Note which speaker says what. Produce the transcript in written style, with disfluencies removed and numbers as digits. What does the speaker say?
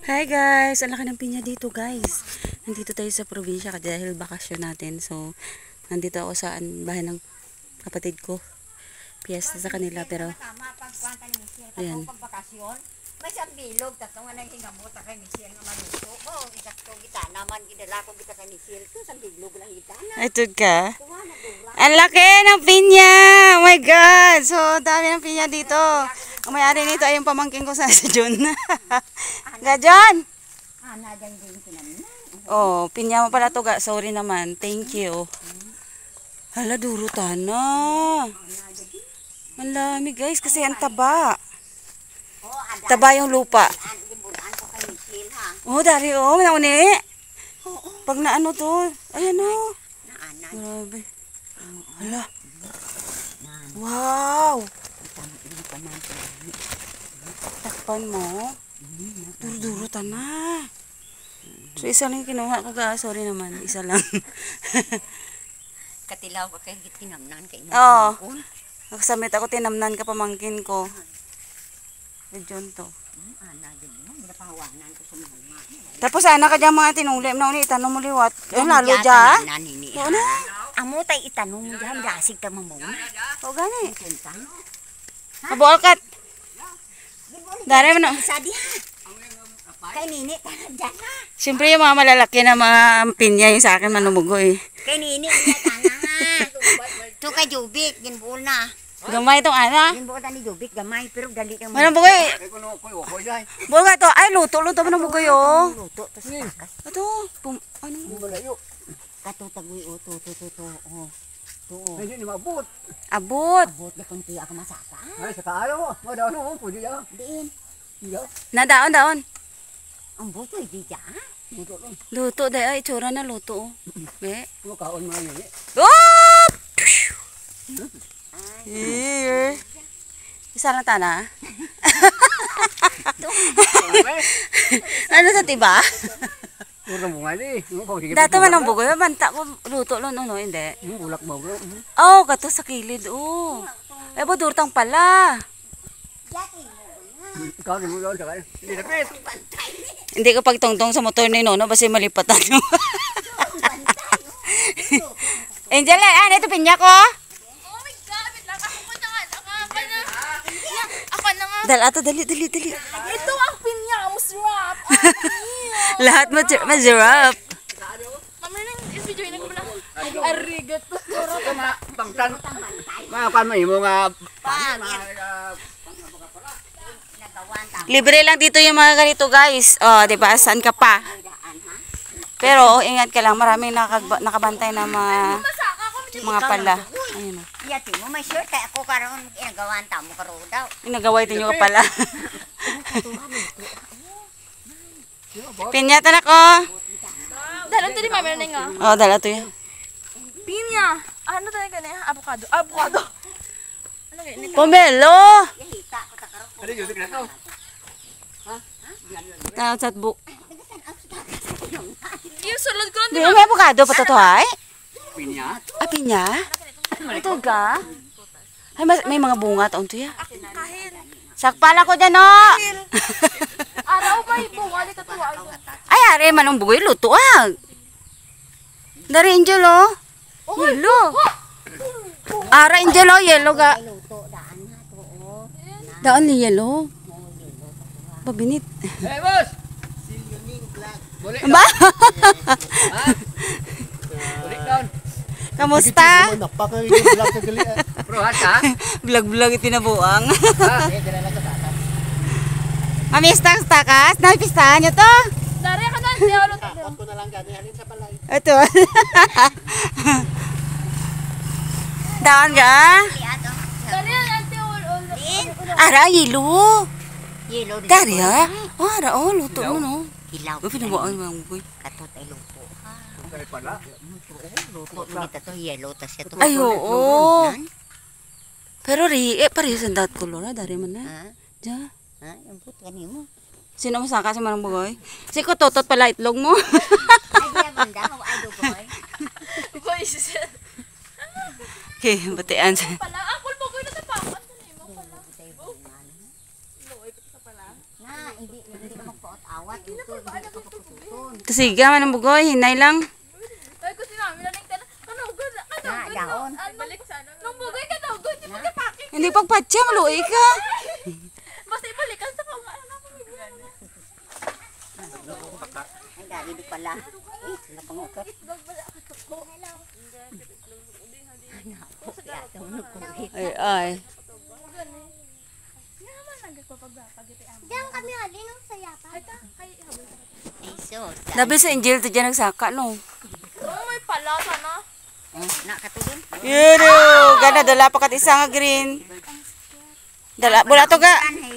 Speaker 1: Hi guys! Ang laki ng pinya dito guys. Nandito tayo sa probinsya dahil bakasyon natin. So, nandito ako sa bahay ng kapatid ko. Piyesta sa kanila pero ayan.
Speaker 2: May siyang bilog, tatong nga nang hingamot na kay Michelle nga maluto. Oh, ikatong kita naman, gidala ko kita kay Michelle. Ito, siyang bilog lang itana.
Speaker 1: Ito ka? Ang laki ng pinya! Oh my God! So, dami ng pinya dito. Ang may-ari nito ay yung pamangkin ko sa John. Ga, John!
Speaker 2: Nadyan din kinamina.
Speaker 1: Oh, pinya mo pala to ga. Sorry naman. Thank you. Hala, durutan na. Ang lami guys kasi ang taba. Taba yung lupa. Oh, dari oh. Nauni. Pag naano to. Ayan oh. Grabe. Hala. Wow. Takpan mo. Duro-durutan na. So, isa lang kinuha ko ga. Sorry naman. Isa lang.
Speaker 2: Katilaw ka kay gitinamnan kay mo.
Speaker 1: Oo. Nakasamit ako, tinamnan ka pamangkin ko. John to.
Speaker 2: Nadyan mo, ginapahawanan ko sa mga.
Speaker 1: Tapos ana ka dyan mga tinuli. Nauni itanong mo liwat. Ayun lalo dyan. Oo na.
Speaker 2: Amo tay itanong mo dyan, dasig ka mo muna.
Speaker 1: Oo gani.
Speaker 2: Punta.
Speaker 1: Kabol kat. Dari mo na.
Speaker 2: Isa diha. Kay Nini, dyan na.
Speaker 1: Siyempre yung mga malalaki na mga pinya yung sa akin manumugoy.
Speaker 2: Kay Nini, niya tanga nga. Ito kay Jubik, ginbuol na.
Speaker 1: Gamay itong ana.
Speaker 2: Ginbuol na ni Jubik, gamay, pero dali kang
Speaker 1: Manamugoy. Buol ka to. Ay, luto manamugoy oh.
Speaker 2: luto. Tapos takas.
Speaker 1: Ito. Ano?
Speaker 2: Katutagoy o, to.
Speaker 3: Hindi ni mabot.
Speaker 1: Abot.
Speaker 2: Abot na kung tiya ako masaka.
Speaker 3: Ay, sa tayo. Madaw no, pwede ya.
Speaker 2: Diin.
Speaker 1: Nadaon.
Speaker 2: Ang buto, hindi dyan.
Speaker 3: Buto lang.
Speaker 1: Luto dahil ay itsura na luto oh. Be.
Speaker 3: Makaon mo ni.
Speaker 1: Oh! Here. Isa lang tana. Ano sa tiba?
Speaker 3: Puro mo nga ni.
Speaker 1: Dato man ang bugoy, banta ko luto lo no, hindi.
Speaker 3: Ulak mo bro.
Speaker 1: Oh, gato sa kilid oh. Eh budurtang pala.
Speaker 3: Ikaw ni mo doon sa kanya. Hindi napit.
Speaker 1: Hindi ko pagtongtong sa motor ni Nono basta malipatan mo. Angel, ano ito pinya ko?
Speaker 4: Oh my God, wait lang. Ako na nga. Ako na nga.
Speaker 1: Dali.
Speaker 4: Ito ang pinya. Masarap.
Speaker 1: Lahat masarap.
Speaker 4: Mami nang i-video na ko na. Arigato.
Speaker 3: Pangtan. Mga kan may mo nga.
Speaker 1: Libre lang dito yung mga ganito guys. Oh, 'di ba? Saan ka pa? Pero ingat ka lang, maraming nakabantay na mga pala. Ayun.
Speaker 2: Yati mo, may sure kaya ako karoon ginagawa ang tamo karo daw.
Speaker 1: Inagaway tinyo ka pala. Pinya tanak oh.
Speaker 4: Dalan to di mami na nga.
Speaker 1: Oh, dala to yan.
Speaker 4: Pinya. Ano talaga na yan? Avocado. Ano ganyan?
Speaker 1: Pomelo.
Speaker 2: Yahita ko ta karoon.
Speaker 3: Ano yun na to?
Speaker 1: Sa book.
Speaker 4: Yung sulod ko lang
Speaker 1: Di may avocado pa to ay?
Speaker 3: Pinya.
Speaker 1: Ah, pinya? Ito ka? Ay, may mga bunga taon to ya.
Speaker 4: kahit.
Speaker 1: Sakpala ko dyan oh.
Speaker 4: Araw pa yung bunga. Di katuwa.
Speaker 1: Ay, are manong bugoy luto ah. Dari Angel oh. Yellow. Ara Angel oh, yellow ga.
Speaker 2: Luto, daan na to. Oh.
Speaker 1: Daan ni yellow. Babinit.
Speaker 3: Hey boss. Balik
Speaker 1: Ba?
Speaker 3: Balik down.
Speaker 1: Kamusta?
Speaker 3: Bro, hasa?
Speaker 1: Vlog itinabuang.
Speaker 3: Ha?
Speaker 1: Mami, takas. Napistahan nyo to.
Speaker 4: Dari ka na. Di ako luto.
Speaker 1: Ito. Daan ka?
Speaker 4: Dari yan. Ante
Speaker 1: Ara, yellow.
Speaker 2: Yelo.
Speaker 1: Dari ha? Oh, ara, oh, luto mo no.
Speaker 2: Hilaw.
Speaker 1: Uy, pinabuang yung bugoy.
Speaker 2: Katot ay luto.
Speaker 3: Dari pala.
Speaker 2: Luto, dito to yelo, tas ito.
Speaker 1: Ay, oo. Pero parehas ang dat color ha, dari man na.
Speaker 2: Ha?
Speaker 1: Diya.
Speaker 2: Ha? Ang puto kanino mo.
Speaker 1: Sino mo saka si Manong Bugoy? Si ko totot pala itlog mo.
Speaker 2: Ay, diya banda. Ay, dugoy.
Speaker 4: Boy, siya.
Speaker 1: Okay, batian.
Speaker 4: Pala. Ako mo ko na tapakan. Ano mo pala?
Speaker 2: Na, hindi ka magpaot awan.
Speaker 1: Kasiga man ang bugoy, hinay lang.
Speaker 4: Ay, kasi namin na rin ka na. Kanugod.
Speaker 2: Na, daon.
Speaker 4: Balik sa ano. Nung bugay ka tawagod. Di ba kapakit?
Speaker 1: Hindi pagpatya, maluoy ka.
Speaker 4: Basta ibalikan sa kung ano.
Speaker 2: Ay, dali di pala. Eh, napangakot.
Speaker 1: Ay, ay.
Speaker 5: Diyan kami halin ng sayapa.
Speaker 2: Ay, sus.
Speaker 1: Labi sa Angel, ito dyan nagsaka, no?
Speaker 4: Oh, may pala sana.
Speaker 2: Nakatulin.
Speaker 1: Yun, gana, dala pa kat isa nga green. Dala, bula to ga.
Speaker 2: Kan, hey.